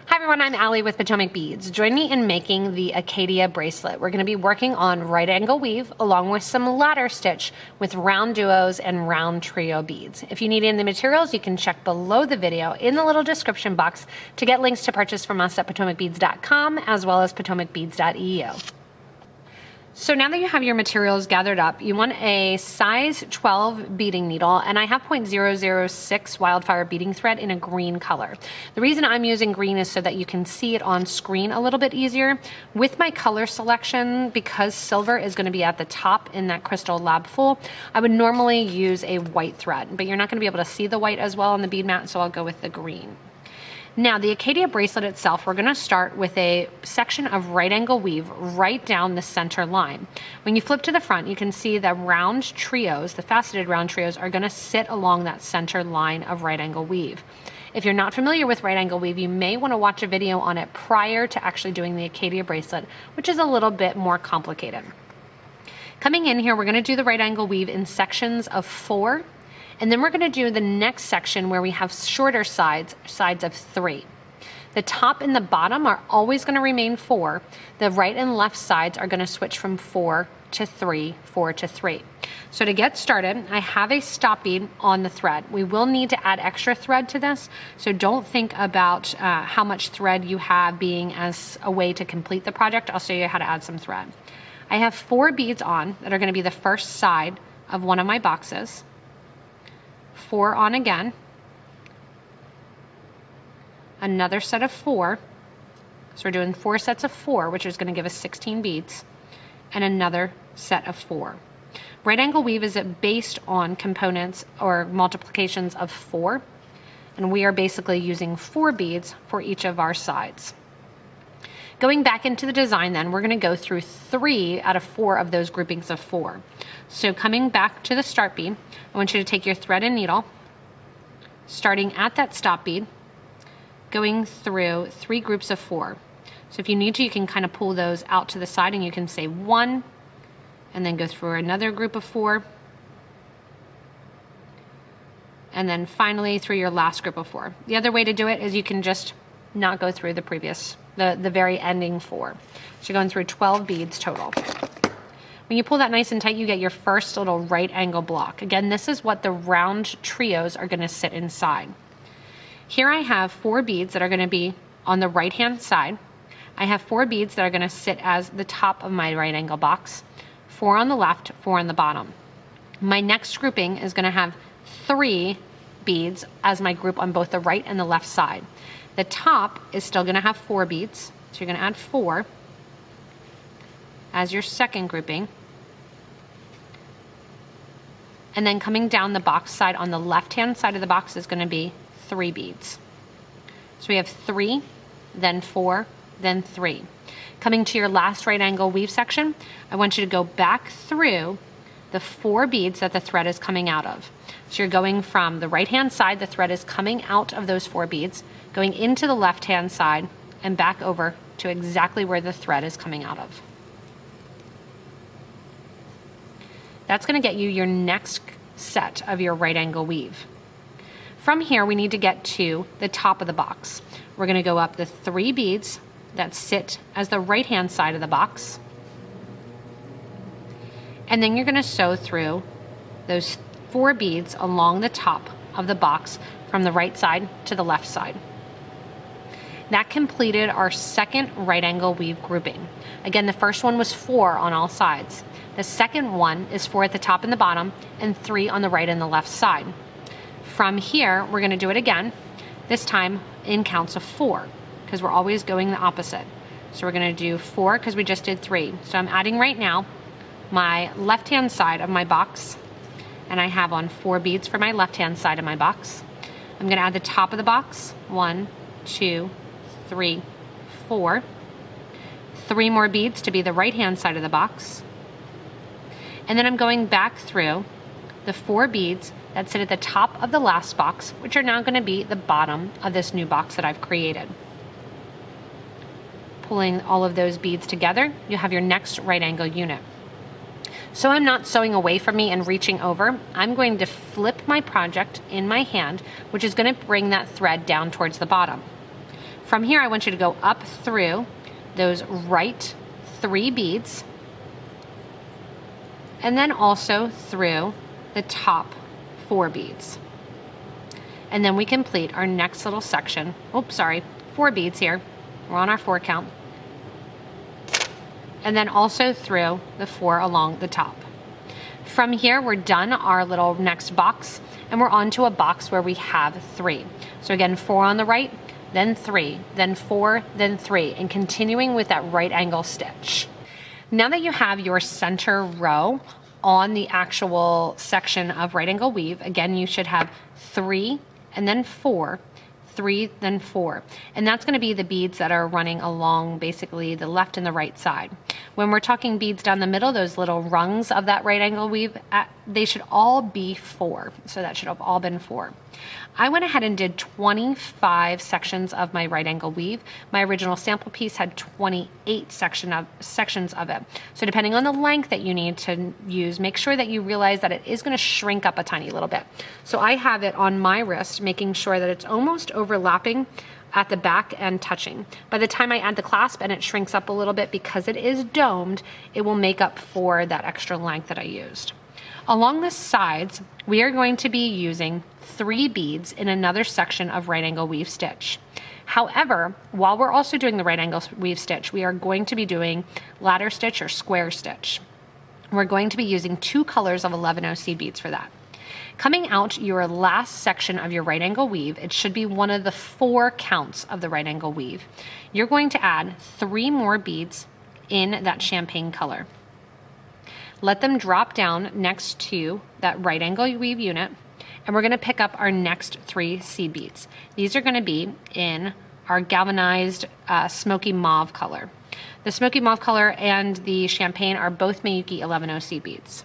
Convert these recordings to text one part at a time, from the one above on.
Hi everyone, I'm Allie with Potomac Beads. Join me in making the Acadia bracelet. We're going to be working on right angle weave along with some ladder stitch with round duos and round trio beads. If you need any of the materials, you can check below the video in the little description box to get links to purchase from us at PotomacBeads.com as well as PotomacBeads.eu. So now that you have your materials gathered up, you want a size 12 beading needle, and I have 0.006 wildfire beading thread in a green color. The reason I'm using green is so that you can see it on screen a little bit easier. With my color selection, because silver is going to be at the top in that Crystal Lab Full, I would normally use a white thread, but you're not going to be able to see the white as well on the bead mat, so I'll go with the green. Now, the Acadia bracelet itself, we're going to start with a section of right angle weave right down the center line. When you flip to the front, you can see the round trios, the faceted round trios, are going to sit along that center line of right angle weave. If you're not familiar with right angle weave, you may want to watch a video on it prior to actually doing the Acadia bracelet, which is a little bit more complicated. Coming in here, we're going to do the right angle weave in sections of 4. And then we're going to do the next section where we have shorter sides of 3. The top and the bottom are always going to remain 4. The right and left sides are going to switch from 4 to 3, 4 to 3. So to get started, I have a stop bead on the thread. We will need to add extra thread to this, so don't think about how much thread you have being as a way to complete the project. I'll show you how to add some thread. I have 4 beads on that are going to be the first side of one of my boxes. 4 on again, another set of 4, so we're doing 4 sets of 4, which is going to give us 16 beads, and another set of 4. Right angle weave is based on components or multiplications of 4, and we are basically using 4 beads for each of our sides. Going back into the design then, we're going to go through 3 out of 4 of those groupings of 4. So coming back to the start bead, I want you to take your thread and needle, starting at that stop bead, going through 3 groups of 4. So if you need to, you can kind of pull those out to the side and you can say 1, and then go through another group of 4, and then finally through your last group of 4. The other way to do it is you can just not go through the previous, the very ending 4. So you're going through 12 beads total. When you pull that nice and tight, you get your first little right angle block. Again, this is what the round trios are going to sit inside. Here I have 4 beads that are going to be on the right hand side. I have 4 beads that are going to sit as the top of my right angle box, 4 on the left, 4 on the bottom. My next grouping is going to have 3 beads as my group on both the right and the left side. The top is still going to have 4 beads, so you're going to add 4 as your second grouping. And then coming down the box side on the left-hand side of the box is going to be 3 beads. So we have 3, then 4, then 3. Coming to your last right angle weave section, I want you to go back through the 4 beads that the thread is coming out of. So you're going from the right-hand side, the thread is coming out of those 4 beads, going into the left-hand side, and back over to exactly where the thread is coming out of. That's going to get you your next set of your right angle weave. From here, we need to get to the top of the box. We're going to go up the 3 beads that sit as the right-hand side of the box. And then you're going to sew through those 4 beads along the top of the box from the right side to the left side. That completed our second right angle weave grouping. Again, the first one was 4 on all sides. The second one is 4 at the top and the bottom, and 3 on the right and the left side. From here, we're going to do it again, this time in counts of 4, because we're always going the opposite. So we're going to do 4 because we just did 3. So I'm adding right now my left-hand side of my box, and I have on 4 beads for my left-hand side of my box. I'm going to add the top of the box, 1, 2, 3, 4. 3 more beads to be the right-hand side of the box. And then I'm going back through the 4 beads that sit at the top of the last box, which are now going to be the bottom of this new box that I've created. Pulling all of those beads together, you have your next right angle unit. So I'm not sewing away from me and reaching over. I'm going to flip my project in my hand, which is going to bring that thread down towards the bottom. From here, I want you to go up through those right 3 beads, and then also through the top 4 beads. And then we complete our next little section. Oops, sorry, 4 beads here. We're on our 4 count. And then also through the 4 along the top. From here, we're done our little next box, and we're on to a box where we have 3. So again, 4 on the right, then 3, then 4, then 3, and continuing with that right angle stitch. Now that you have your center row on the actual section of right angle weave, again, you should have 3 and then 4, 3, then 4. And that's going to be the beads that are running along basically the left and the right side. When we're talking beads down the middle, those little rungs of that right angle weave, they should all be 4. So that should have all been 4. I went ahead and did 25 sections of my right angle weave. My original sample piece had 28 sections of it. So depending on the length that you need to use, make sure that you realize that it is going to shrink up a tiny little bit. So I have it on my wrist, making sure that it's almost overlapping at the back and touching. By the time I add the clasp and it shrinks up a little bit because it is domed, it will make up for that extra length that I used. Along the sides, we are going to be using 3 beads in another section of right angle weave stitch. However, while we're also doing the right angle weave stitch, we are going to be doing ladder stitch or square stitch. We're going to be using 2 colors of 11-0 seed beads for that. Coming out your last section of your right angle weave, it should be one of the 4 counts of the right angle weave. You're going to add 3 more beads in that champagne color. Let them drop down next to that right angle weave unit, and we're going to pick up our next 3 seed beads. These are going to be in our galvanized smoky mauve color. The smoky mauve color and the champagne are both Miyuki 11-0 seed beads.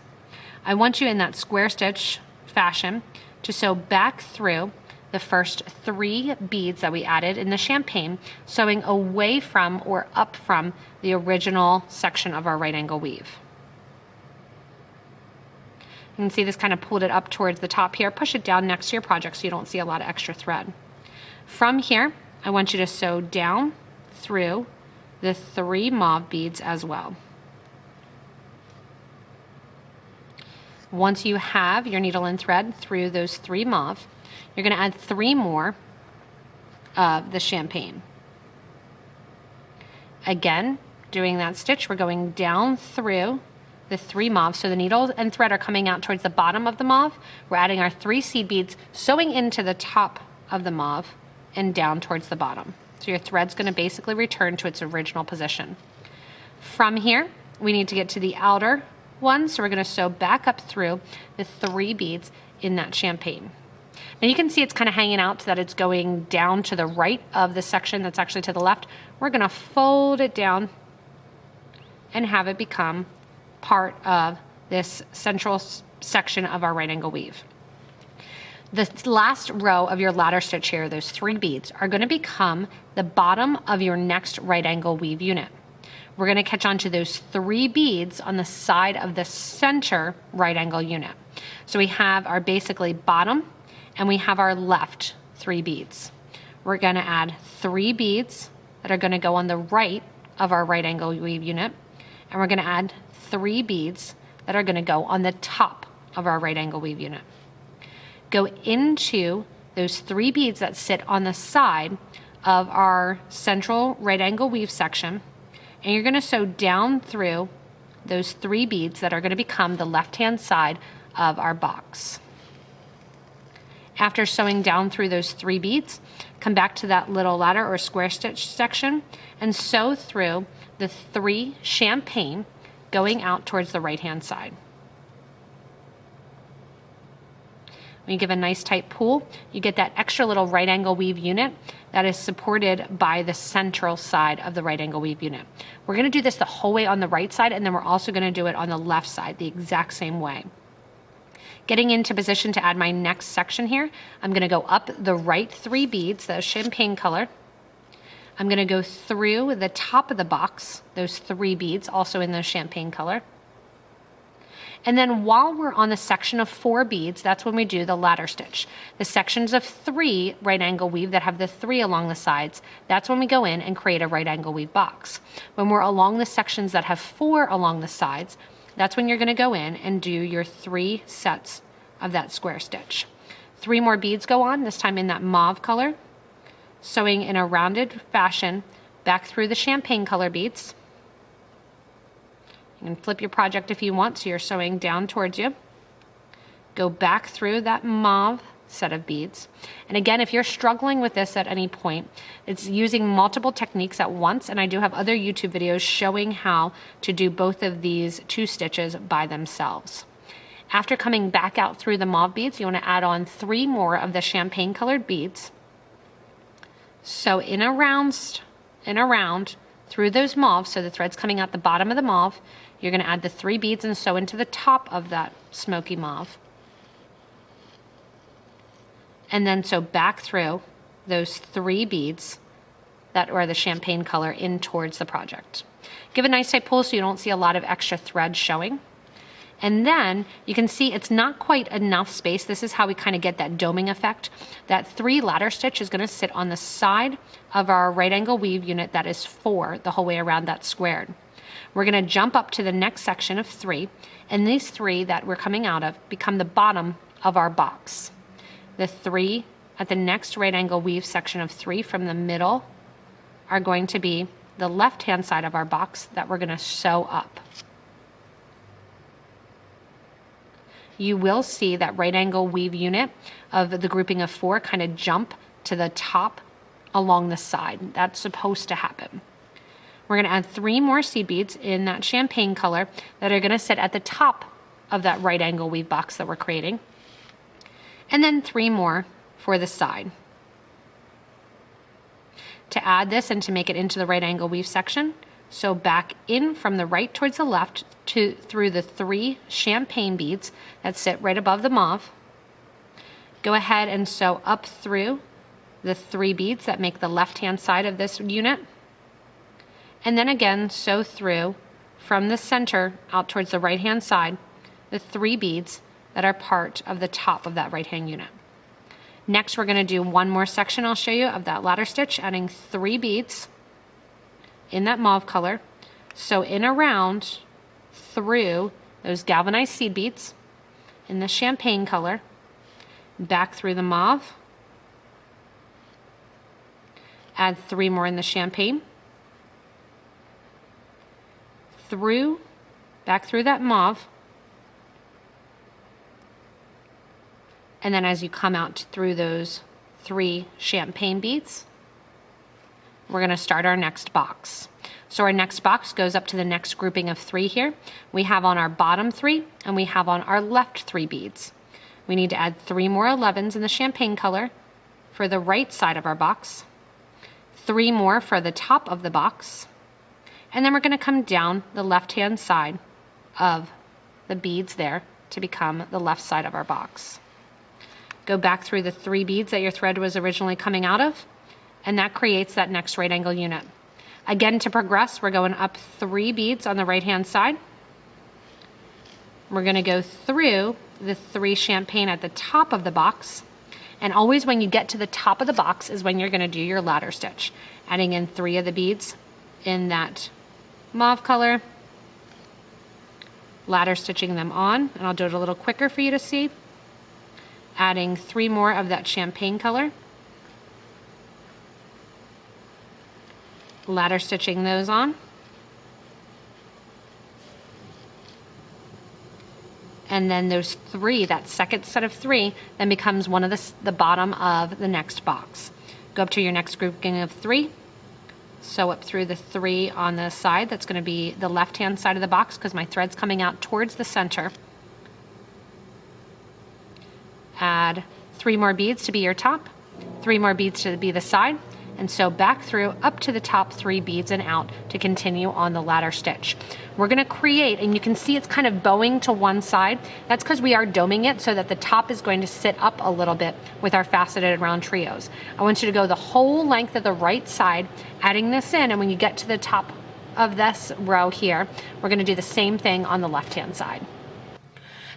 I want you in that square stitch fashion to sew back through the first 3 beads that we added in the champagne, sewing away from or up from the original section of our right angle weave. You can see this kind of pulled it up towards the top here. Push it down next to your project so you don't see a lot of extra thread. From here, I want you to sew down through the 3 mauve beads as well. Once you have your needle and thread through those 3 mauve, you're going to add 3 more of the champagne. Again, doing that stitch, we're going down through the 3 mauve, so the needle and thread are coming out towards the bottom of the mauve. We're adding our 3 seed beads, sewing into the top of the mauve and down towards the bottom. So your thread's going to basically return to its original position. From here, we need to get to the outer one, so we're going to sew back up through the 3 beads in that champagne. Now you can see it's kind of hanging out so that it's going down to the right of the section that's actually to the left. We're going to fold it down and have it become part of this central section of our right angle weave. The last row of your ladder stitch here, those 3 beads, are going to become the bottom of your next right angle weave unit. We're going to catch on to those 3 beads on the side of the center right angle unit. So we have our basically bottom and we have our left 3 beads. We're going to add 3 beads that are going to go on the right of our right angle weave unit, and we're going to add 3 beads that are going to go on the top of our right angle weave unit. Go into those 3 beads that sit on the side of our central right angle weave section, and you're going to sew down through those 3 beads that are going to become the left-hand side of our box. After sewing down through those 3 beads, come back to that little ladder or square stitch section and sew through the 3 champagne going out towards the right-hand side. When you give a nice tight pull, you get that extra little right angle weave unit that is supported by the central side of the right angle weave unit. We're going to do this the whole way on the right side, and then we're also going to do it on the left side the exact same way. Getting into position to add my next section here, I'm going to go up the right 3 beads, the champagne color. I'm going to go through the top of the box, those 3 beads, also in the champagne color. And then while we're on the section of 4 beads, that's when we do the ladder stitch. The sections of 3 right angle weave that have the 3 along the sides, that's when we go in and create a right angle weave box. When we're along the sections that have 4 along the sides, that's when you're going to go in and do your 3 sets of that square stitch. 3 more beads go on, this time in that mauve color, sewing in a rounded fashion back through the champagne color beads. You can flip your project if you want, so you're sewing down towards you. Go back through that mauve set of beads. And again, if you're struggling with this at any point, it's using multiple techniques at once, and I do have other YouTube videos showing how to do both of these 2 stitches by themselves. After coming back out through the mauve beads, you want to add on 3 more of the champagne colored beads. So in a round through those mauve, so the thread's coming out the bottom of the mauve, you're going to add the 3 beads and sew into the top of that smoky mauve. And then sew back through those 3 beads that are the champagne color in towards the project. Give a nice tight pull so you don't see a lot of extra thread showing. And then you can see it's not quite enough space. This is how we kind of get that doming effect. That 3 ladder stitch is going to sit on the side of our right angle weave unit that is 4 the whole way around that squared. We're going to jump up to the next section of 3, and these 3 that we're coming out of become the bottom of our box. The 3 at the next right angle weave section of 3 from the middle are going to be the left hand side of our box that we're going to sew up. You will see that right angle weave unit of the grouping of 4 kind of jump to the top along the side. That's supposed to happen. We're going to add 3 more seed beads in that champagne color that are going to sit at the top of that right angle weave box that we're creating. And then 3 more for the side. To add this and to make it into the right angle weave section, sew back in from the right towards the left through the 3 champagne beads that sit right above the mauve. Go ahead and sew up through the 3 beads that make the left hand side of this unit. And then again, sew through from the center out towards the right hand side the 3 beads that are part of the top of that right hand unit. Next, we're going to do 1 more section I'll show you of that ladder stitch, adding 3 beads in that mauve color. So in a round through those galvanized seed beads in the champagne color, back through the mauve, add 3 more in the champagne, back through that mauve, and then as you come out through those 3 champagne beads, we're going to start our next box. So our next box goes up to the next grouping of 3 here. We have on our bottom 3 and we have on our left 3 beads. We need to add 3 more 11s in the champagne color for the right side of our box, 3 more for the top of the box, and then we're going to come down the left hand side of the beads there to become the left side of our box. Go back through the 3 beads that your thread was originally coming out of, and that creates that next right angle unit. Again, to progress, we're going up 3 beads on the right hand side. We're going to go through the 3 champagne at the top of the box, and always when you get to the top of the box is when you're going to do your ladder stitch, adding in 3 of the beads in that mauve color, ladder stitching them on, and I'll do it a little quicker for you to see, adding 3 more of that champagne color, ladder stitching those on, and then those 3, that second set of 3, then becomes one of the bottom of the next box. Go up to your next grouping of 3, sew up through the 3 on the side. That's going to be the left hand side of the box because my thread's coming out towards the center. Add 3 more beads to be your top, 3 more beads to be the side, and sew back through up to the top 3 beads and out to continue on the ladder stitch. We're going to create, and you can see it's kind of bowing to one side. That's because we are doming it so that the top is going to sit up a little bit with our faceted round trios. I want you to go the whole length of the right side, adding this in, and when you get to the top of this row here, we're going to do the same thing on the left hand side.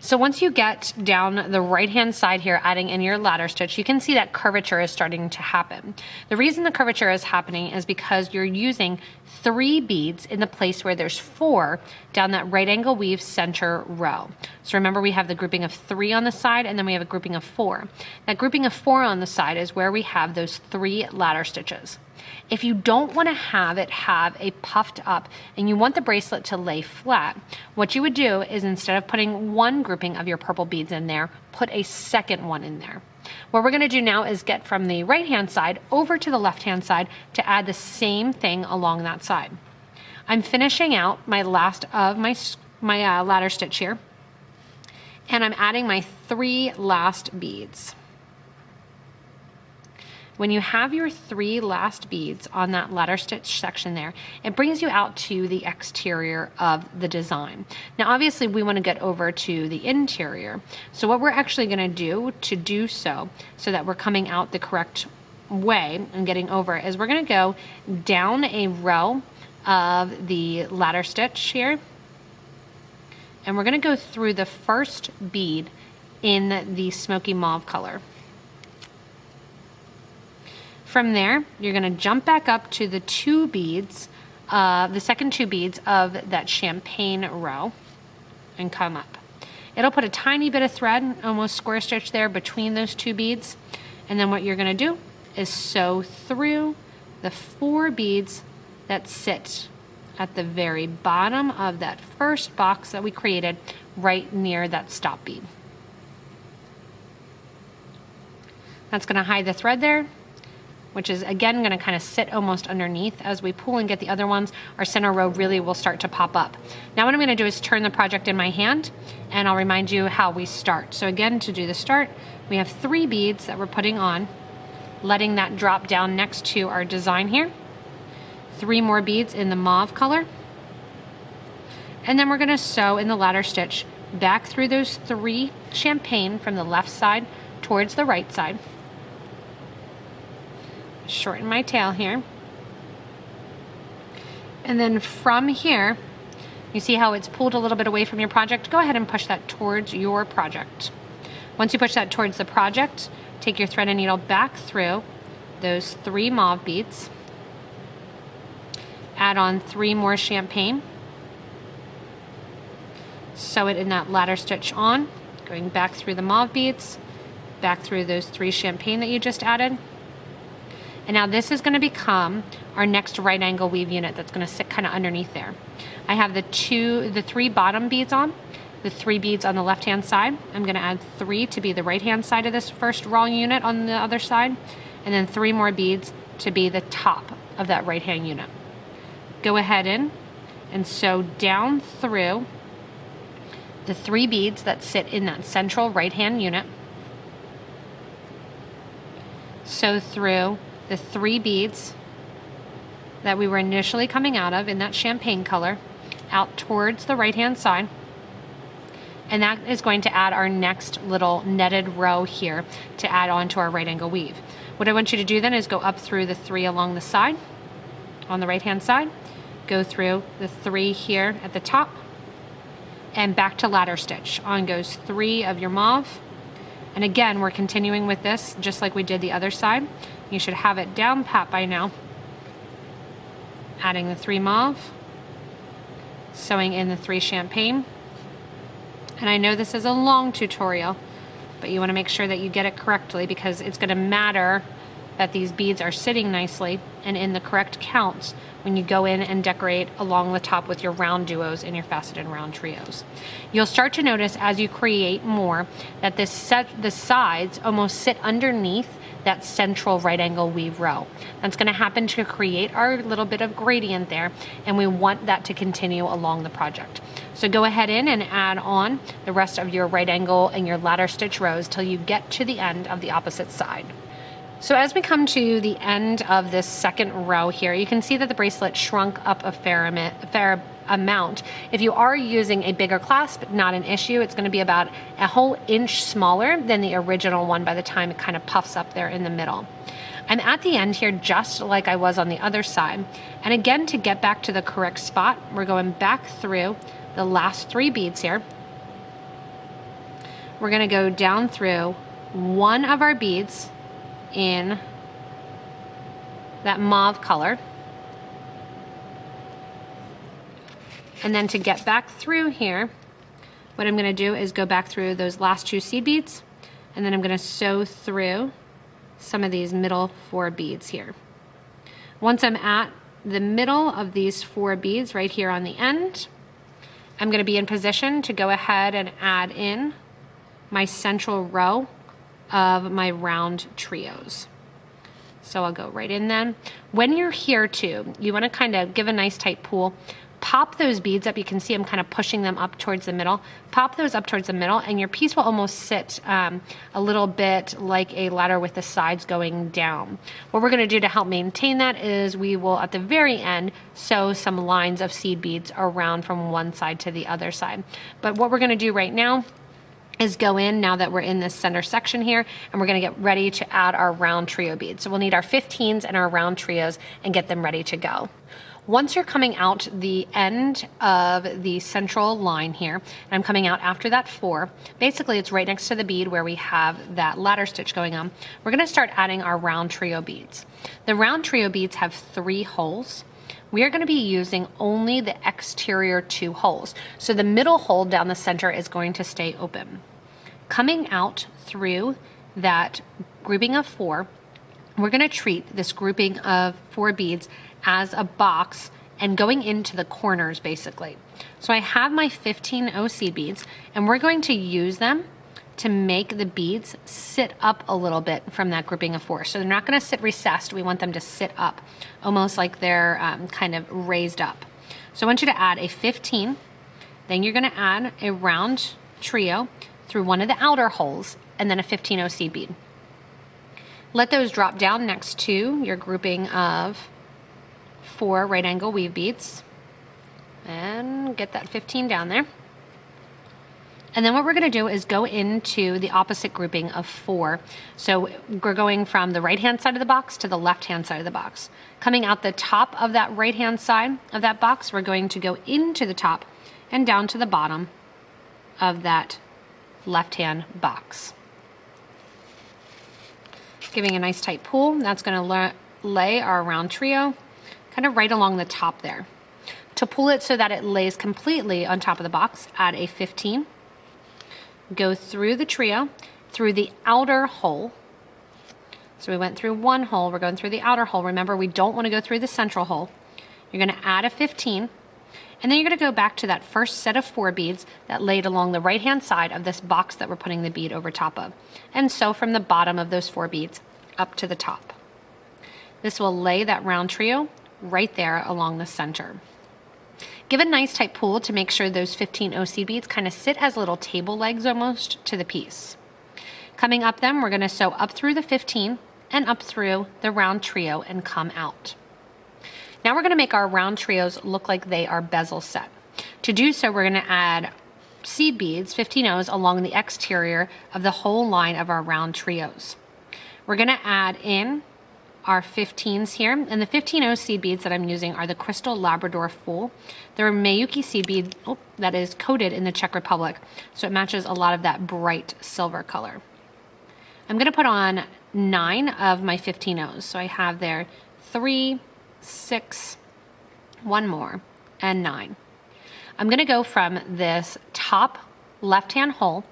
So once you get down the right-hand side here, adding in your ladder stitch, you can see that curvature is starting to happen. The reason the curvature is happening is because you're using 3 beads in the place where there's 4 down that right angle weave center row. So remember, we have the grouping of 3 on the side, and then we have a grouping of 4. That grouping of 4 on the side is where we have those 3 ladder stitches. If you don't want to have it have a puffed up and you want the bracelet to lay flat, what you would do is, instead of putting one grouping of your purple beads in there, put a second one in there. What we're going to do now is get from the right hand side over to the left hand side to add the same thing along that side. I'm finishing out my last of my ladder stitch here, and I'm adding my 3 last beads. When you have your 3 last beads on that ladder stitch section there, it brings you out to the exterior of the design. Now obviously we want to get over to the interior. So what we're actually going to do so that we're coming out the correct way and getting over, is we're going to go down a row of the ladder stitch here, and we're going to go through the first bead in the smoky mauve color. From there, you're going to jump back up to the 2 beads, the second 2 beads of that champagne row, and come up. It'll put a tiny bit of thread, almost square stitch there between those 2 beads. And then what you're going to do is sew through the 4 beads that sit at the very bottom of that first box that we created, right near that stop bead. That's going to hide the thread there, which is again going to kind of sit almost underneath. As we pull and get the other ones, our center row really will start to pop up. Now what I'm going to do is turn the project in my hand, and I'll remind you how we start. So again, to do the start, we have 3 beads that we're putting on, letting that drop down next to our design here. 3 more beads in the mauve color. And then we're going to sew in the ladder stitch back through those 3 champagne from the left side towards the right side. Shorten my tail here, and then from here, you see how it's pulled a little bit away from your project? Go ahead and push that towards your project. Once you push that towards the project, take your thread and needle back through those 3 mauve beads, add on 3 more champagne, sew it in that ladder stitch on, going back through the mauve beads, back through those 3 champagne that you just added. And now this is going to become our next right angle weave unit that's going to sit kind of underneath there. I have the 3 bottom beads on, the 3 beads on the left hand side. I'm going to add 3 to be the right hand side of this first raw unit on the other side, and then 3 more beads to be the top of that right hand unit. Go ahead in and sew down through the 3 beads that sit in that central right hand unit. Sew through the 3 beads that we were initially coming out of in that champagne color out towards the right hand side, and that is going to add our next little netted row here to add on to our right angle weave. What I want you to do then is go up through the 3 along the side on the right hand side, go through the 3 here at the top, and back to ladder stitch. On goes 3 of your mauve. And again, we're continuing with this just like we did the other side. You should have it down pat by now. Adding the 3 mauve, sewing in the 3 champagne. And I know this is a long tutorial, but you want to make sure that you get it correctly, because it's going to matter that these beads are sitting nicely and in the correct counts when you go in and decorate along the top with your round duos and your faceted round trios. You'll start to notice as you create more that the sides almost sit underneath that central right angle weave row. That's going to happen to create our little bit of gradient there, and we want that to continue along the project. So go ahead in and add on the rest of your right angle and your ladder stitch rows till you get to the end of the opposite side. So as we come to the end of this second row here, you can see that the bracelet shrunk up a fair amount. If you are using a bigger clasp, not an issue. It's going to be about a whole inch smaller than the original one by the time it kind of puffs up there in the middle. I'm at the end here just like I was on the other side. And again, to get back to the correct spot, we're going back through the last 3 beads here. we're gonna go down through one of our beads in that mauve color. And then to get back through here, what I'm gonna do is go back through those last 2 seed beads, and then I'm gonna sew through some of these middle 4 beads here. Once I'm at the middle of these 4 beads right here on the end, I'm gonna be in position to go ahead and add in my central row of my round trios. So I'll go right in then. When you're here too, you wanna kind of give a nice tight pull. Pop those beads up. You can see I'm kind of pushing them up towards the middle. Pop those up towards the middle and your piece will almost sit a little bit like a ladder with the sides going down. What we're gonna do to help maintain that is we will at the very end sew some lines of seed beads around from one side to the other side. But what we're gonna do right now is go in, now that we're in this center section here, and we're gonna get ready to add our round trio beads. So we'll need our 15s and our round trios and get them ready to go. Once you're coming out the end of the central line here, and I'm coming out after that 4, basically it's right next to the bead where we have that ladder stitch going on, we're gonna start adding our round trio beads. The round trio beads have 3 holes. We are gonna be using only the exterior 2 holes. So the middle hole down the center is going to stay open. Coming out through that grouping of 4, we're gonna treat this grouping of 4 beads as a box and going into the corners basically. So I have my 15 OC beads and we're going to use them to make the beads sit up a little bit from that grouping of 4. So they're not gonna sit recessed, we want them to sit up, almost like they're kind of raised up. So I want you to add a 15, then you're gonna add a round trio through one of the outer holes and then a 15 OC bead. Let those drop down next to your grouping of 4 right angle weave beads and get that 15 down there. And then what we're gonna do is go into the opposite grouping of 4. So we're going from the right-hand side of the box to the left-hand side of the box. Coming out the top of that right-hand side of that box, we're going to go into the top and down to the bottom of that left-hand box. Giving a nice tight pull, that's gonna lay our round trio kind of right along the top there. To pull it so that it lays completely on top of the box, add a 15, go through the trio, through the outer hole. So we went through one hole, we're going through the outer hole. Remember, we don't want to go through the central hole. You're gonna add a 15, and then you're gonna go back to that first set of 4 beads that laid along the right-hand side of this box that we're putting the bead over top of. And sew from the bottom of those 4 beads up to the top. This will lay that round trio right there along the center. Give a nice tight pull to make sure those 15 OC beads kind of sit as little table legs almost to the piece. Coming up then, we're gonna sew up through the 15 and up through the round trio and come out. Now we're gonna make our round trios look like they are bezel set. To do so, we're gonna add seed beads, 15 O's, along the exterior of the whole line of our round trios. We're gonna add in our 15s here, and the 15 O seed beads that I'm using are the Crystal Labrador Full. They're a Miyuki seed bead that is coated in the Czech Republic, so it matches a lot of that bright silver color. I'm gonna put on 9 of my 15 O's. So I have there 3, 6, 1 more, and 9. I'm gonna go from this top left-hand hole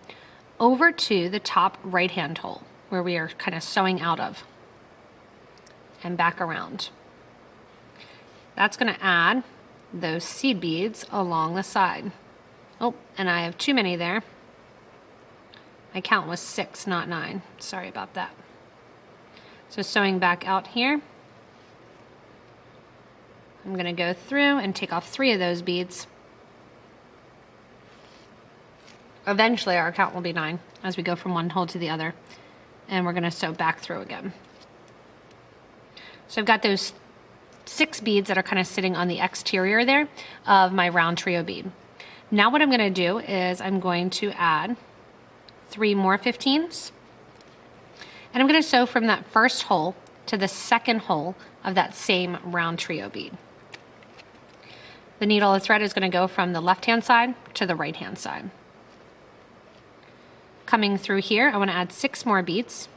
over to the top right-hand hole where we are kind of sewing out of, and back around. That's gonna add those seed beads along the side. Oh, and I have too many there. My count was 6, not 9. Sorry about that. So sewing back out here, I'm gonna go through and take off 3 of those beads. Eventually our count will be 9 as we go from one hole to the other, and we're gonna sew back through again. So I've got those 6 beads that are kind of sitting on the exterior there of my round trio bead. Now what I'm gonna do is I'm going to add 3 more 15s, and I'm gonna sew from that first hole to the second hole of that same round trio bead. The needle of thread is gonna go from the left-hand side to the right-hand side. coming through here, I want to add 6 more beads.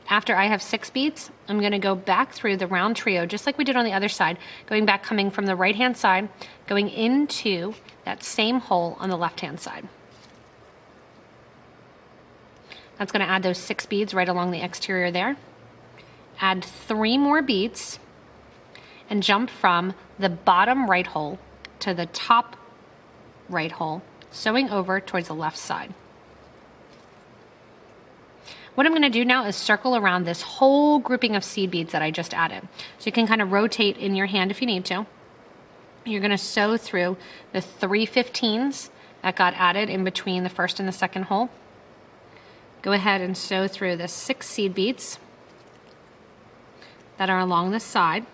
After I have 6 beads, I'm going to go back through the round trio, just like we did on the other side, going back, coming from the right-hand side, going into that same hole on the left-hand side. That's going to add those 6 beads right along the exterior there. Add 3 more beads and jump from the bottom right hole to the top right hole, sewing over towards the left side. What I'm going to do now is circle around this whole grouping of seed beads that I just added. So you can kind of rotate in your hand if you need to. You're going to sew through the 3 15s that got added in between the first and the second hole. Go ahead and sew through the 6 seed beads that are along the side.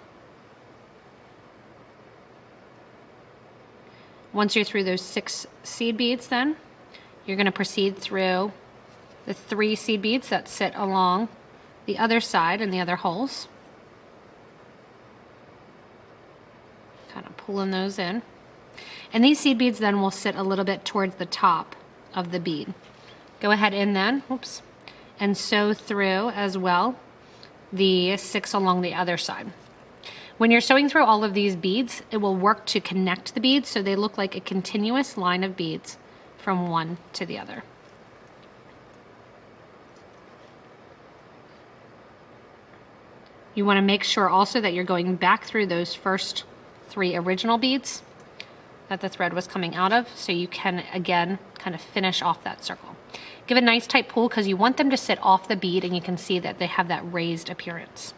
Once you're through those 6 seed beads, then you're going to proceed through the 3 seed beads that sit along the other side and the other holes. Kind of pulling those in. And these seed beads then will sit a little bit towards the top of the bead. Go ahead and then, and sew through as well the 6 along the other side. When you're sewing through all of these beads, it will work to connect the beads so they look like a continuous line of beads from one to the other. You want to make sure also that you're going back through those first 3 original beads that the thread was coming out of, so you can again kind of finish off that circle. Give a nice tight pull because you want them to sit off the bead, and you can see that they have that raised appearance.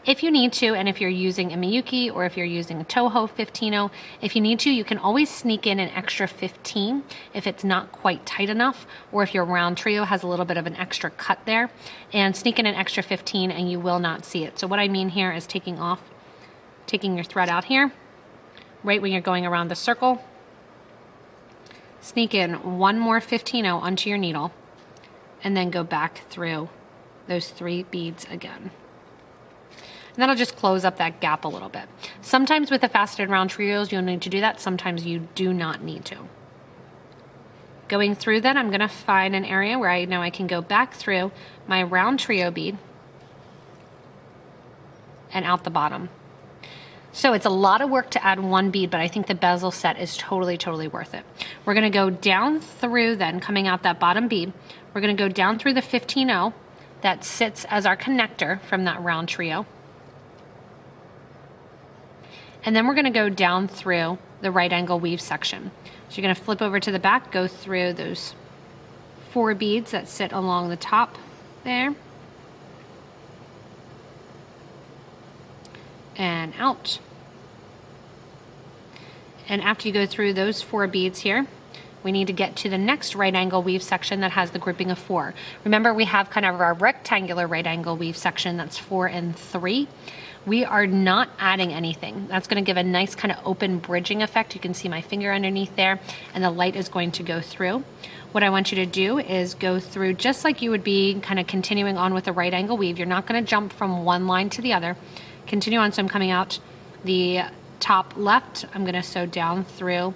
If you need to, and if you're using a Miyuki or if you're using a Toho 15-0, if you need to, you can always sneak in an extra 15 if it's not quite tight enough, or if your round trio has a little bit of an extra cut there, and sneak in an extra 15 and you will not see it. So what I mean here is taking your thread out here, right when you're going around the circle, sneak in 1 more 15-0 onto your needle, and then go back through those 3 beads again. And that'll just close up that gap a little bit. Sometimes with the faceted round trios, you'll need to do that. Sometimes you do not need to. Going through then, I'm gonna find an area where I know I can go back through my round trio bead and out the bottom. So it's a lot of work to add 1 bead, but I think the bezel set is totally, totally worth it. We're gonna go down through then, coming out that bottom bead, we're gonna go down through the 15-0 that sits as our connector from that round trio. And then we're gonna go down through the right angle weave section. So you're gonna flip over to the back, go through those 4 beads that sit along the top there. And out. And after you go through those 4 beads here, we need to get to the next right angle weave section that has the grouping of 4. Remember, we have kind of our rectangular right angle weave section that's 4 and 3. We are not adding anything. That's going to give a nice kind of open bridging effect. You can see my finger underneath there, and the light is going to go through. What I want you to do is go through just like you would be kind of continuing on with the right angle weave. You're not going to jump from one line to the other. Continue on. So I'm coming out the top left. I'm going to sew down through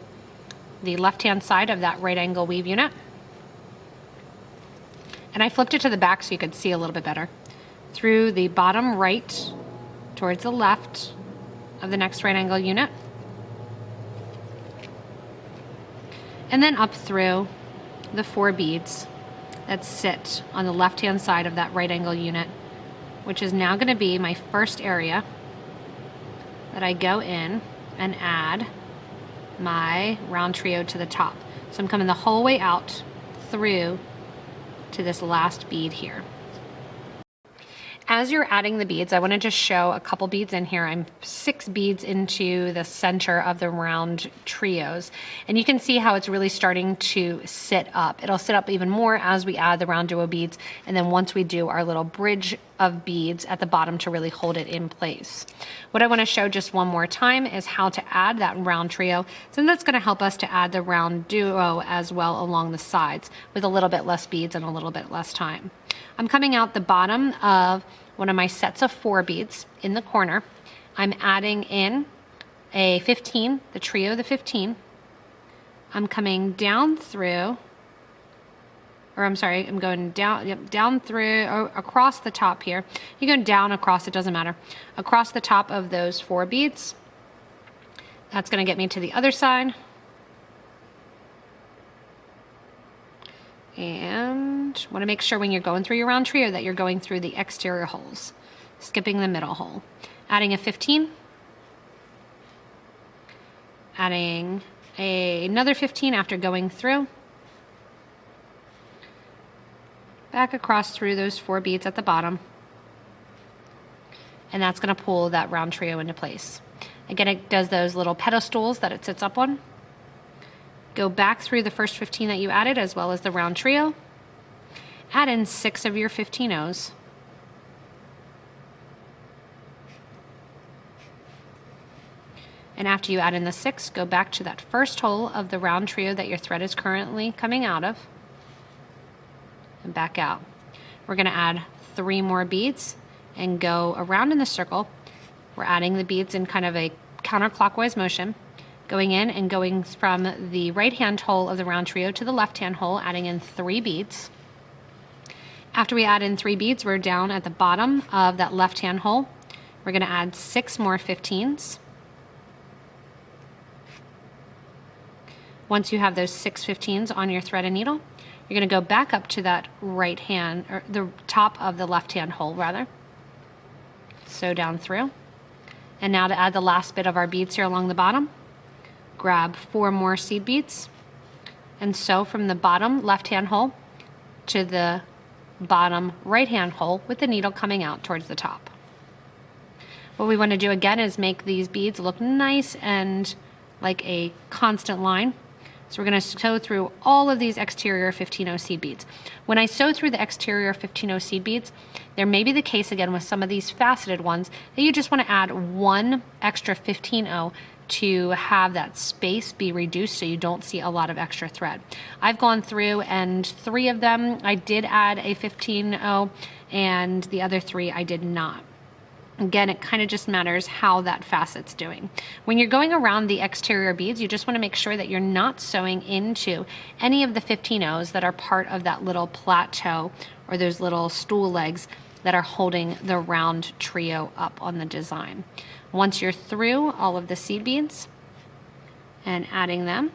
the left-hand side of that right angle weave unit. And I flipped it to the back so you could see a little bit better. Through the bottom right towards the left of the next right angle unit. And then up through the 4 beads that sit on the left-hand side of that right angle unit, which is now going to be my first area that I go in and add my round trio to the top. So I'm coming the whole way out through to this last bead here. As you're adding the beads, I want to just show a couple beads in here. I'm 6 beads into the center of the round trios, and you can see how it's really starting to sit up. It'll sit up even more as we add the round duo beads, and then once we do our little bridge of beads at the bottom to really hold it in place. What I want to show just one more time is how to add that round trio, so that's going to help us to add the round duo as well along the sides with a little bit less beads and a little bit less time. I'm coming out the bottom of one of my sets of 4 beads in the corner. I'm adding in a 15, the trio of the 15, I'm coming down through, or I'm sorry, I'm going down, yep, down through, or across the top here. You go down, across, it doesn't matter. Across the top of those 4 beads. That's gonna get me to the other side. And wanna make sure when you're going through your round trio that you're going through the exterior holes, skipping the middle hole. Adding a 15. Adding another 15 after going through. Back across through those 4 beads at the bottom. And that's gonna pull that round trio into place. Again, it does those little pedestals that it sits up on. Go back through the first 15 that you added as well as the round trio. Add in 6 of your 15-ohs. And after you add in the 6, go back to that first hole of the round trio that your thread is currently coming out of. And back out. We're gonna add 3 more beads and go around in the circle. We're adding the beads in kind of a counterclockwise motion, going in and going from the right-hand hole of the round trio to the left-hand hole, adding in 3 beads. After we add in 3 beads, we're down at the bottom of that left-hand hole. We're gonna add 6 more 15s. Once you have those 6 15s on your thread and needle, you're gonna go back up to that right hand, or the top of the left-hand hole rather. Sew down through. And now to add the last bit of our beads here along the bottom, grab 4 more seed beads and sew from the bottom left-hand hole to the bottom right-hand hole with the needle coming out towards the top. What we want to do again is make these beads look nice and like a constant line. So we're going to sew through all of these exterior 15-oh seed beads. When I sew through the exterior 15-oh seed beads, there may be the case again with some of these faceted ones that you just want to add 1 extra 15-oh to have that space be reduced so you don't see a lot of extra thread. I've gone through and 3 of them I did add a 15-oh and the other 3 I did not. Again, it kind of just matters how that facet's doing. When you're going around the exterior beads, you just want to make sure that you're not sewing into any of the 15-ohs that are part of that little plateau or those little stool legs that are holding the round trio up on the design. Once you're through all of the seed beads and adding them,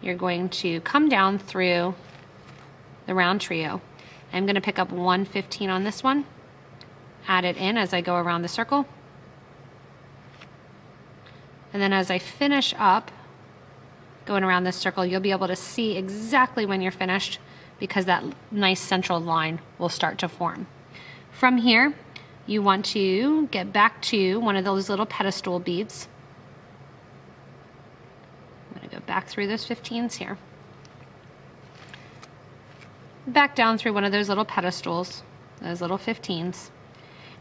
you're going to come down through the round trio. I'm going to pick up 1 15 on this one, add it in as I go around the circle, and then as I finish up going around this circle, you'll be able to see exactly when you're finished because that nice central line will start to form. From here, you want to get back to one of those little pedestal beads. I'm going to go back through those 15s here. Back down through one of those little pedestals, those little 15s.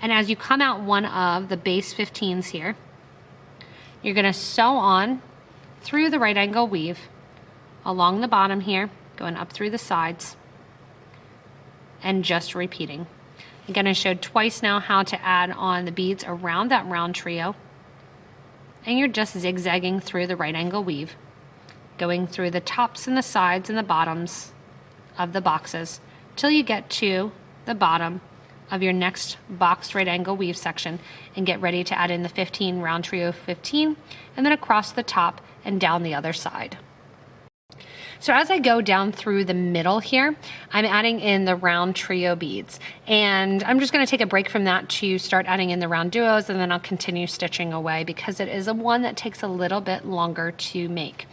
And as you come out one of the base 15s here, you're going to sew on through the right angle weave along the bottom here, going up through the sides, and just repeating. Again, I showed twice now how to add on the beads around that round trio. And you're just zigzagging through the right angle weave, going through the tops and the sides and the bottoms of the boxes till you get to the bottom of your next box right angle weave section and get ready to add in the 15 round trio 15 and then across the top and down the other side. So as I go down through the middle here, I'm adding in the round trio beads, and I'm just going to take a break from that to start adding in the round duos, and then I'll continue stitching away because it is one that takes a little bit longer to make.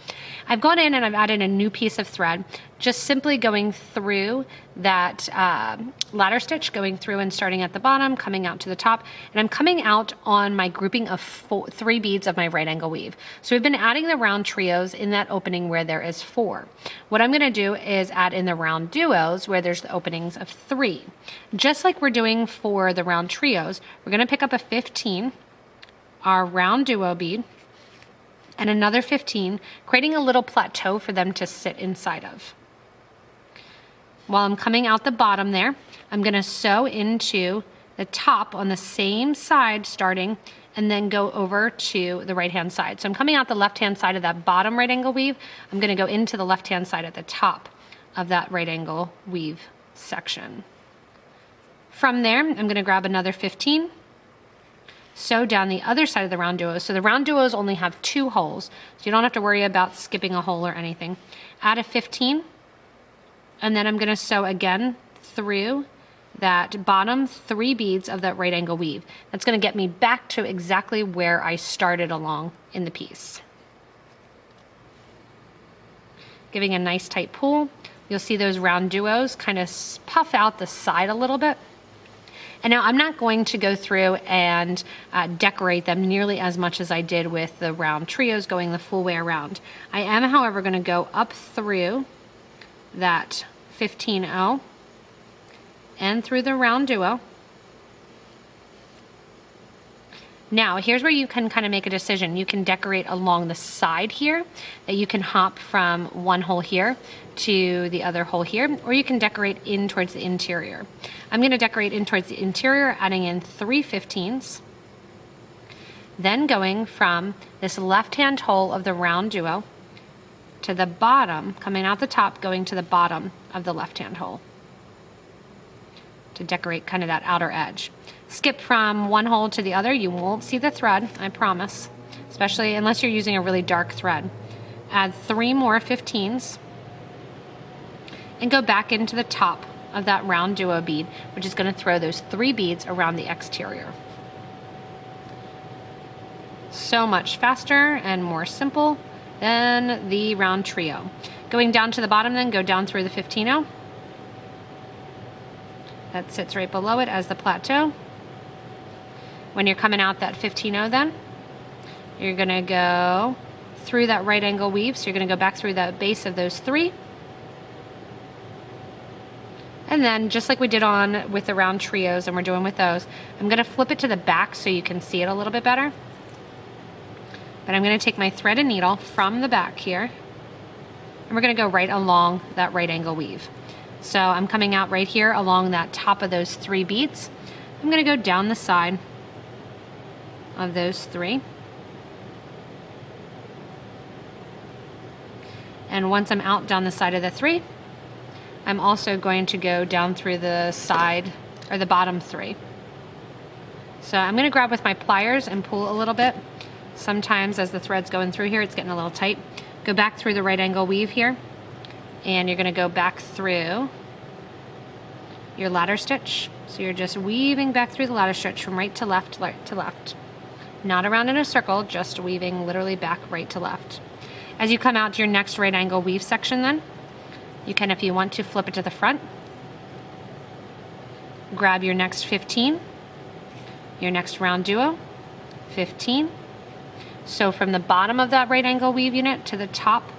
I've gone in and I've added a new piece of thread, just simply going through that ladder stitch, going through and starting at the bottom, coming out to the top, and I'm coming out on my grouping of 3 beads of my right angle weave. So we've been adding the round trios in that opening where there is 4. What I'm going to do is add in the round duos where there's the openings of 3. Just like we're doing for the round trios, we're going to pick up a 15, our round duo bead, and another 15, creating a little plateau for them to sit inside of. While I'm coming out the bottom there, I'm going to sew into the top on the same side starting, and then go over to the right-hand side. So I'm coming out the left-hand side of that bottom right angle weave. I'm gonna go into the left-hand side at the top of that right angle weave section. From there, I'm gonna grab another 15, sew down the other side of the round duos. So the round duos only have 2 holes, so you don't have to worry about skipping a hole or anything. Add a 15, and then I'm gonna sew again through that bottom 3 beads of that right angle weave. That's gonna get me back to exactly where I started along in the piece. Giving a nice tight pull. You'll see those round duos kind of puff out the side a little bit. And now I'm not going to go through and decorate them nearly as much as I did with the round trios going the full way around. I am, however, gonna go up through that 15-0 and through the round duo. Now, here's where you can kind of make a decision. You can decorate along the side here, that you can hop from one hole here to the other hole here, or you can decorate in towards the interior. I'm gonna decorate in towards the interior, adding in 3 15s, then going from this left-hand hole of the round duo to the bottom, coming out the top, going to the bottom of the left-hand hole to decorate kind of that outer edge. Skip from one hole to the other, you won't see the thread, I promise, especially unless you're using a really dark thread. Add 3 more 15s and go back into the top of that round duo bead, which is going to throw those 3 beads around the exterior. So much faster and more simple than the round trio. Going down to the bottom then, go down through the 15-0. That sits right below it as the plateau. When you're coming out that 15-0 then, you're gonna go through that right angle weave. So you're gonna go back through the base of those 3. And then just like we did on with the round trios and we're doing with those, I'm gonna flip it to the back so you can see it a little bit better. But I'm gonna take my thread and needle from the back here, and we're gonna go right along that right angle weave. So I'm coming out right here along that top of those 3 beads. I'm gonna go down the side of those 3. And once I'm out down the side of the 3, I'm also going to go down through the side, or the bottom 3. So I'm gonna grab with my pliers and pull a little bit. Sometimes as the thread's going through here, it's getting a little tight. Go back through the right angle weave here, and you're gonna go back through your ladder stitch. So you're just weaving back through the ladder stitch from right to left, Not around in a circle, just weaving literally back right to left. As you come out to your next right angle weave section then, you can, if you want to, flip it to the front. Grab your next 15, your next round duo, 15. So from the bottom of that right angle weave unit to the top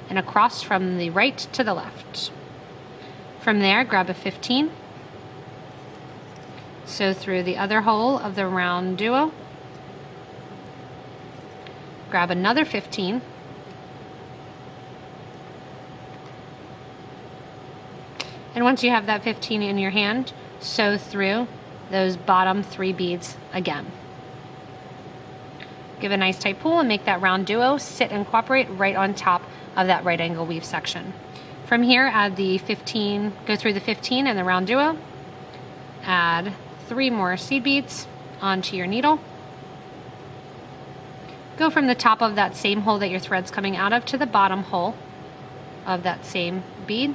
and across from the right to the left. From there, grab a 15. Sew through the other hole of the round duo. Grab another 15. And once you have that 15 in your hand, sew through those bottom 3 beads again. Give a nice tight pull and make that round duo sit and cooperate right on top of that right angle weave section. From here, add the 15, go through the 15 and the round duo, add 3 more seed beads onto your needle. Go from the top of that same hole that your thread's coming out of to the bottom hole of that same bead.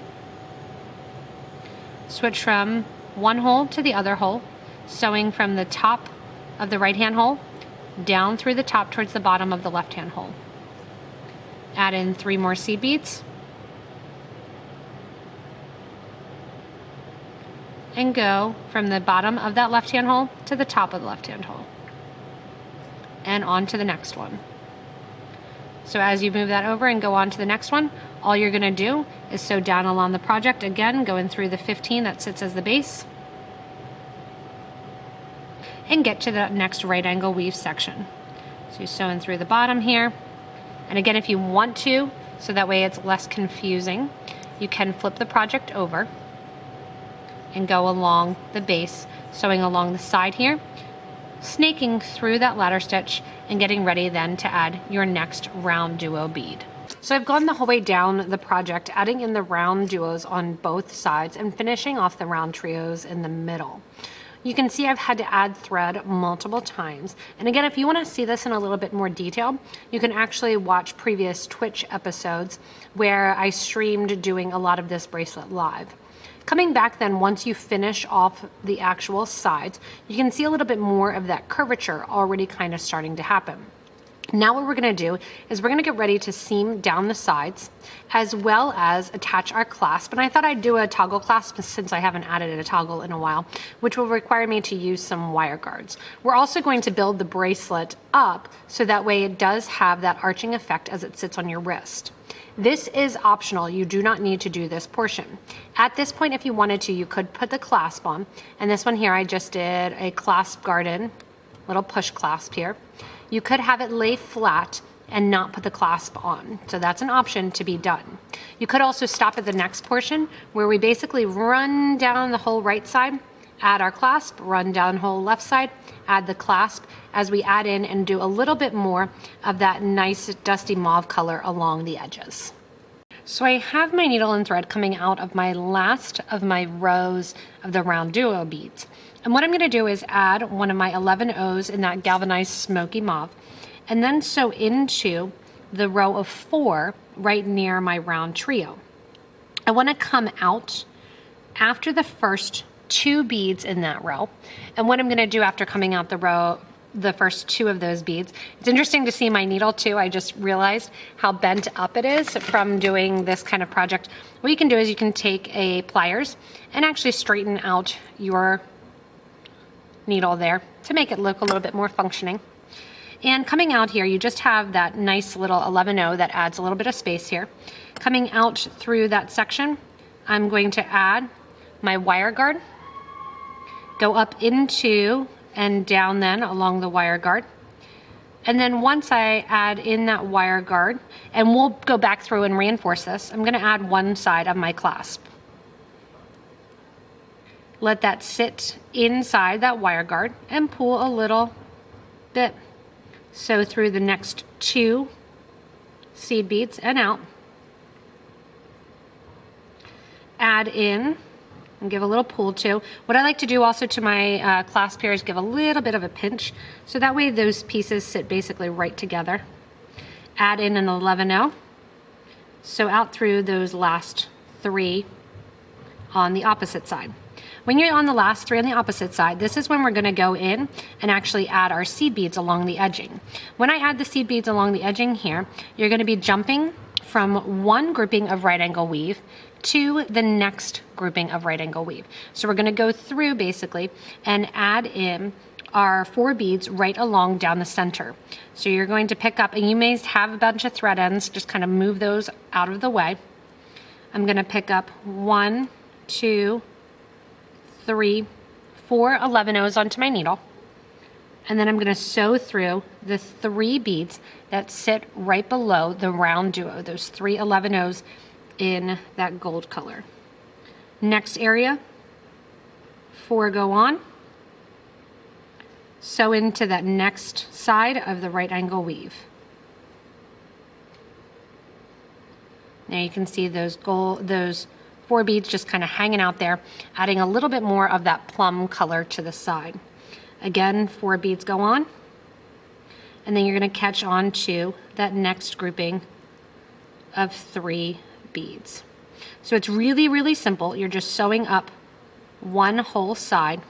Switch from one hole to the other hole, sewing from the top of the right-hand hole down through the top towards the bottom of the left-hand hole. Add in 3 more seed beads. And go from the bottom of that left-hand hole to the top of the left-hand hole. And on to the next one. So as you move that over and go on to the next one, all you're gonna do is sew down along the project, again, going through the 15 that sits as the base, and get to the next right angle weave section. So you're sewing through the bottom here. And again, if you want to, so that way it's less confusing, you can flip the project over and go along the base, sewing along the side here, snaking through that ladder stitch, and getting ready then to add your next round duo bead. So I've gone the whole way down the project, adding in the round duos on both sides and finishing off the round trios in the middle. You can see I've had to add thread multiple times. And again, if you want to see this in a little bit more detail, you can actually watch previous Twitch episodes where I streamed doing a lot of this bracelet live. Coming back then, once you finish off the actual sides, you can see a little bit more of that curvature already kind of starting to happen. Now what we're going to do is we're going to get ready to seam down the sides as well as attach our clasp. And I thought I'd do a toggle clasp since I haven't added a toggle in a while, which will require me to use some wire guards. We're also going to build the bracelet up so that way it does have that arching effect as it sits on your wrist. This is optional. You do not need to do this portion. At this point, if you wanted to, you could put the clasp on. And this one here, I just did a clasp garden, little push clasp here. You could have it lay flat and not put the clasp on. So that's an option to be done. You could also stop at the next portion where we basically run down the whole right side, add our clasp, run down whole left side, add the clasp as we add in and do a little bit more of that nice dusty mauve color along the edges. So I have my needle and thread coming out of my last of my rows of the round duo beads. And what I'm going to do is add one of my 11 O's in that galvanized smoky mauve and then sew into the row of 4 right near my round trio. I want to come out after the first 2 beads in that row. And what I'm going to do after coming out the first 2 of those beads, it's interesting to see my needle too. I just realized how bent up it is from doing this kind of project. What you can do is you can take a pliers and actually straighten out your needle there to make it look a little bit more functioning. And coming out here, you just have that nice little 11O that adds a little bit of space here. Coming out through that section, I'm going to add my wire guard, go up into and down then along the wire guard. And then once I add in that wire guard, and we'll go back through and reinforce this, I'm going to add one side of my clasp. Let that sit inside that wire guard and pull a little bit. Sew through the next 2 seed beads and out. Add in and give a little pull too. What I like to do also to my clasp here is give a little bit of a pinch so that way those pieces sit basically right together. Add in an 11O. Sew out through those last 3 on the opposite side. When you're on the last 3 on the opposite side, this is when we're going to go in and actually add our seed beads along the edging. When I add the seed beads along the edging here, you're going to be jumping from one grouping of right angle weave to the next grouping of right angle weave. So we're going to go through basically and add in our 4 beads right along down the center. So you're going to pick up, and you may have a bunch of thread ends, just kind of move those out of the way. I'm going to pick up 1, 2, 3, 4 11Os onto my needle, and then I'm going to sew through the 3 beads that sit right below the round duo, those 3 11Os in that gold color. Next area, 4 go on, sew into that next side of the right angle weave. Now you can see those 4 beads just kind of hanging out there, adding a little bit more of that plum color to the side. Again, 4 beads go on, and then you're going to catch on to that next grouping of 3 beads. So it's really, really simple. You're just sewing up one whole side.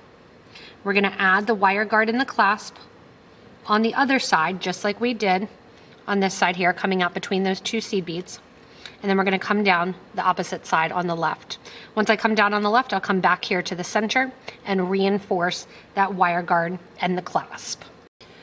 We're going to add the wire guard in the clasp on the other side, just like we did on this side here, coming out between those 2 seed beads. And then we're going to come down the opposite side on the left. Once I come down on the left, I'll come back here to the center and reinforce that wire guard and the clasp.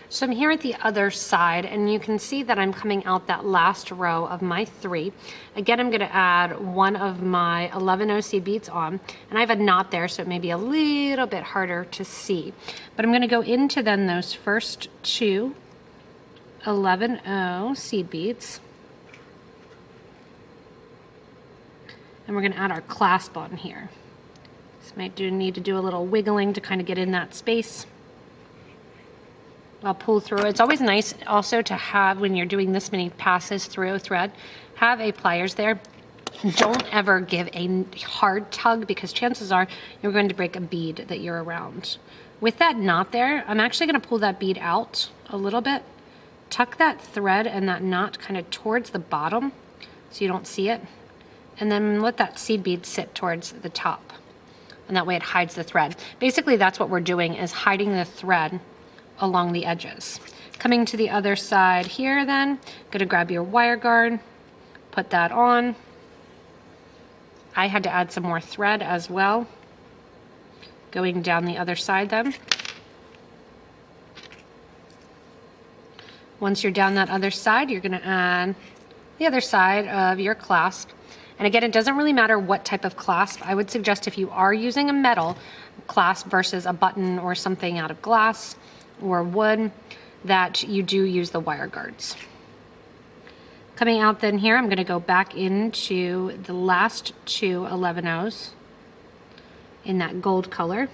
So I'm here at the other side, and you can see that I'm coming out that last row of my 3. Again, I'm going to add one of my 11O seed beads on, and I have a knot there, so it may be a little bit harder to see. But I'm going to go into then those first 2 11O seed beads. And we're going to add our clasp on here. This might need to do a little wiggling to kind of get in that space. I'll pull through. It's always nice also to have, when you're doing this many passes through a thread, have a pliers there. Don't ever give a hard tug because chances are you're going to break a bead that you're around. With that knot there, I'm actually going to pull that bead out a little bit. Tuck that thread and that knot kind of towards the bottom so you don't see it. And then let that seed bead sit towards the top. And that way it hides the thread. Basically, that's what we're doing, is hiding the thread along the edges. Coming to the other side here then, gonna grab your wire guard, put that on. I had to add some more thread as well. Going down the other side then. Once you're down that other side, you're gonna add the other side of your clasp. And again, it doesn't really matter what type of clasp. I would suggest if you are using a metal clasp versus a button or something out of glass or wood, that you do use the wire guards. Coming out then here, I'm gonna go back into the last two 11-0s in that gold color.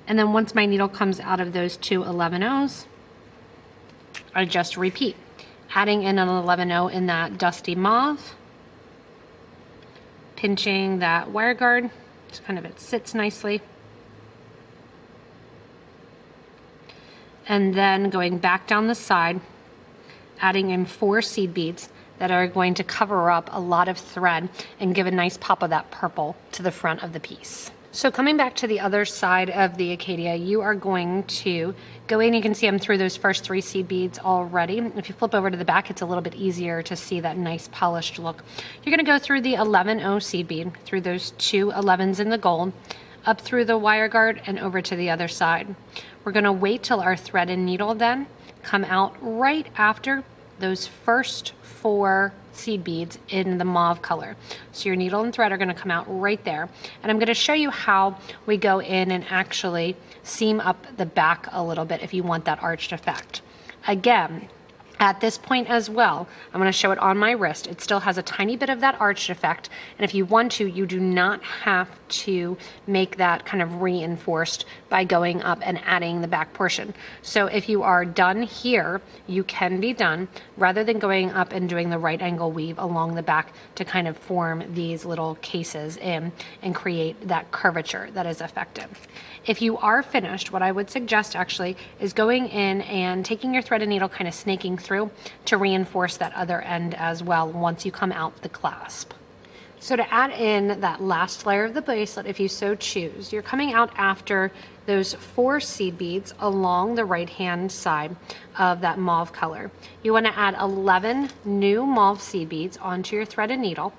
And then once my needle comes out of those two 11-0s, I just repeat, adding in an 11-0 in that dusty mauve, pinching that wire guard, so kind of it sits nicely. And then going back down the side, adding in 4 seed beads that are going to cover up a lot of thread and give a nice pop of that purple to the front of the piece. So coming back to the other side of the Acadia, you are going to go in, you can see I'm through those first 3 seed beads already. If you flip over to the back, it's a little bit easier to see that nice polished look. You're gonna go through the 11-0 seed bead, through those 2 11s in the gold, up through the wire guard and over to the other side. We're gonna wait till our thread and needle then come out right after those first 4 seed beads in the mauve color. So your needle and thread are gonna come out right there. And I'm gonna show you how we go in and actually seam up the back a little bit if you want that arched effect. Again, at this point as well, I'm gonna show it on my wrist. It still has a tiny bit of that arched effect. And if you want to, you do not have to make that kind of reinforced by going up and adding the back portion. So if you are done here, you can be done rather than going up and doing the right angle weave along the back to kind of form these little cases in and create that curvature that is effective. If you are finished, what I would suggest actually is going in and taking your thread and needle, kind of snaking through to reinforce that other end as well once you come out the clasp. So to add in that last layer of the bracelet, if you so choose, you're coming out after those 4 seed beads along the right hand side of that mauve color. You want to add 11 new mauve seed beads onto your thread and needle.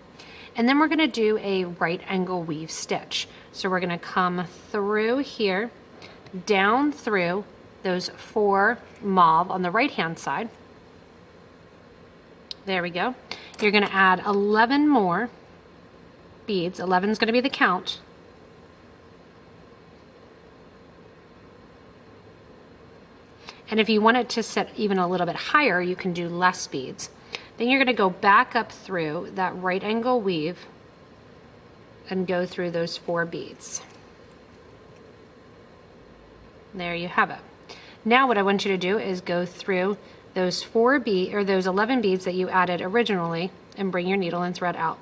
And then we're going to do a right angle weave stitch. So we're going to come through here, down through those 4 mauve on the right hand side. There we go. You're going to add 11 more beads. 11 is going to be the count. And if you want it to sit even a little bit higher, you can do less beads. Then you're going to go back up through that right angle weave and go through those 4 beads. There you have it. Now what I want you to do is go through those 11 beads that you added originally and bring your needle and thread out.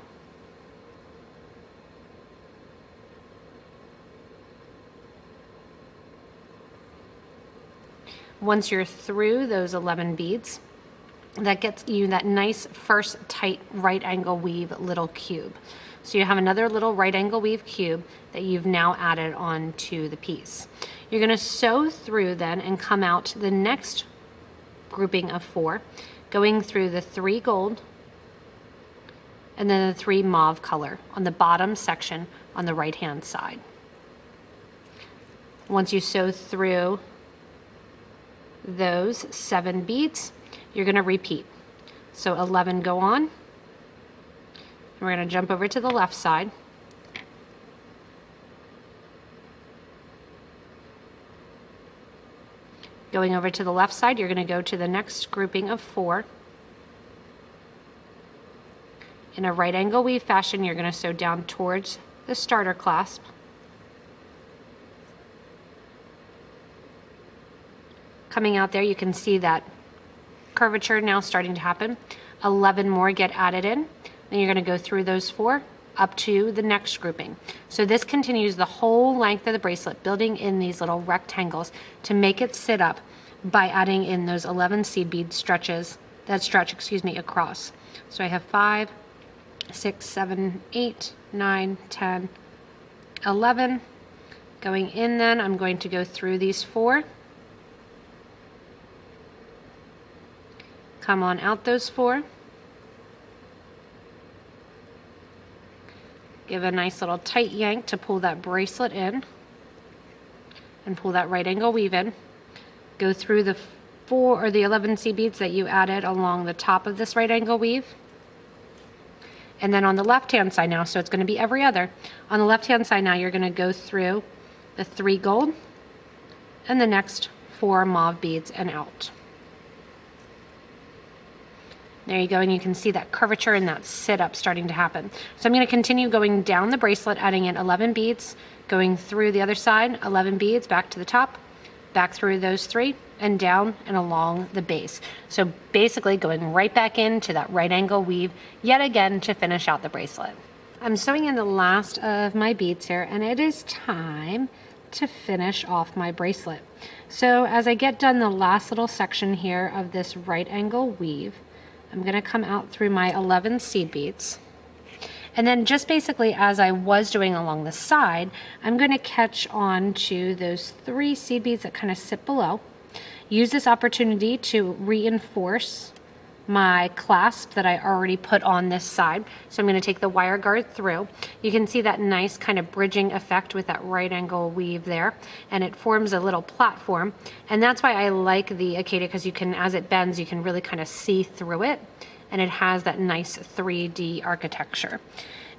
Once you're through those 11 beads, that gets you that nice first tight right angle weave little cube. So you have another little right angle weave cube that you've now added onto the piece. You're going to sew through then and come out the next grouping of 4, going through the 3 gold and then the 3 mauve color on the bottom section on the right hand side. Once you sew through those 7 beads, you're going to repeat. So 11 go on. We're going to jump over to the left side. Going over to the left side, you're going to go to the next grouping of 4. In a right angle weave fashion, you're going to sew down towards the starter clasp. Coming out there, you can see that curvature now starting to happen. 11 more get added in. Then you're going to go through those 4 up to the next grouping. So this continues the whole length of the bracelet, building in these little rectangles to make it sit up by adding in those 11 seed bead stretches that stretch, across. So I have 5, 6, 7, 8, 9, 10, 11. Going in, then I'm going to go through these 4. Come on out those 4. Give a nice little tight yank to pull that bracelet in and pull that right angle weave in. Go through the 4 or the 11 seed beads that you added along the top of this right angle weave. And then on the left hand side now, so it's going to be every other. On the left hand side now, you're going to go through the 3 gold and the next 4 mauve beads and out. There you go, and you can see that curvature and that sit up starting to happen. So I'm going to continue going down the bracelet, adding in 11 beads, going through the other side, 11 beads, back to the top, back through those 3, and down and along the base. So basically going right back into that right angle weave yet again to finish out the bracelet. I'm sewing in the last of my beads here, and it is time to finish off my bracelet. So as I get done the last little section here of this right angle weave, I'm going to come out through my 11 seed beads. And then just basically as I was doing along the side, I'm going to catch on to those 3 seed beads that kind of sit below. Use this opportunity to reinforce my clasp that I already put on this side. So I'm going to take the wire guard through. You can see that nice kind of bridging effect with that right angle weave there, and it forms a little platform. And that's why I like the Acadia, because you can, as it bends, you can really kind of see through it, and it has that nice 3D architecture.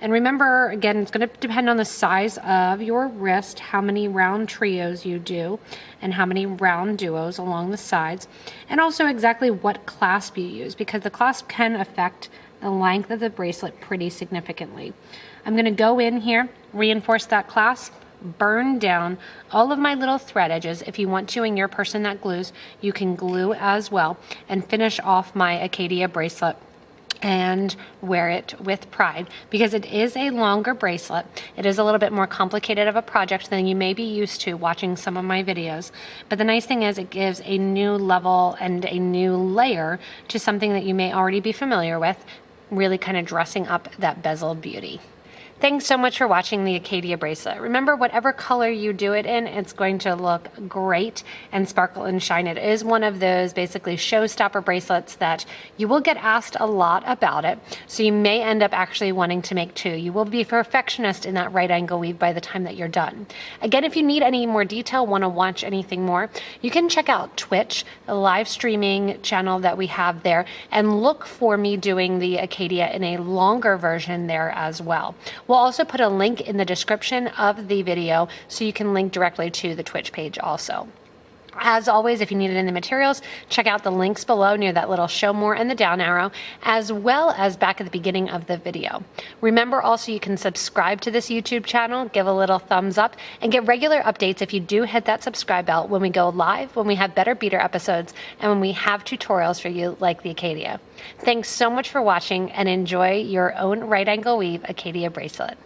And remember, again, it's going to depend on the size of your wrist, how many round trios you do, and how many round duos along the sides, and also exactly what clasp you use, because the clasp can affect the length of the bracelet pretty significantly. I'm going to go in here, reinforce that clasp, burn down all of my little thread edges. If you want to, in your person that glues, you can glue as well, and finish off my Acadia bracelet and wear it with pride, because it is a longer bracelet. It is a little bit more complicated of a project than you may be used to watching some of my videos. But the nice thing is it gives a new level and a new layer to something that you may already be familiar with, really kind of dressing up that bezeled beauty. Thanks so much for watching the Acadia bracelet. Remember, whatever color you do it in, it's going to look great and sparkle and shine. It is one of those basically showstopper bracelets that you will get asked a lot about it, so you may end up actually wanting to make 2. You will be a perfectionist in that right angle weave by the time that you're done. Again, if you need any more detail, want to watch anything more, you can check out Twitch, the live streaming channel that we have there, and look for me doing the Acadia in a longer version there as well. We'll also put a link in the description of the video so you can link directly to the Twitch page also. As always, if you need it in the materials, check out the links below near that little show more and the down arrow, as well as back at the beginning of the video. Remember also, you can subscribe to this YouTube channel, give a little thumbs up, and get regular updates if you do hit that subscribe bell when we go live, when we have better beater episodes, and when we have tutorials for you like the Acadia. Thanks so much for watching, and enjoy your own right angle weave Acadia bracelet.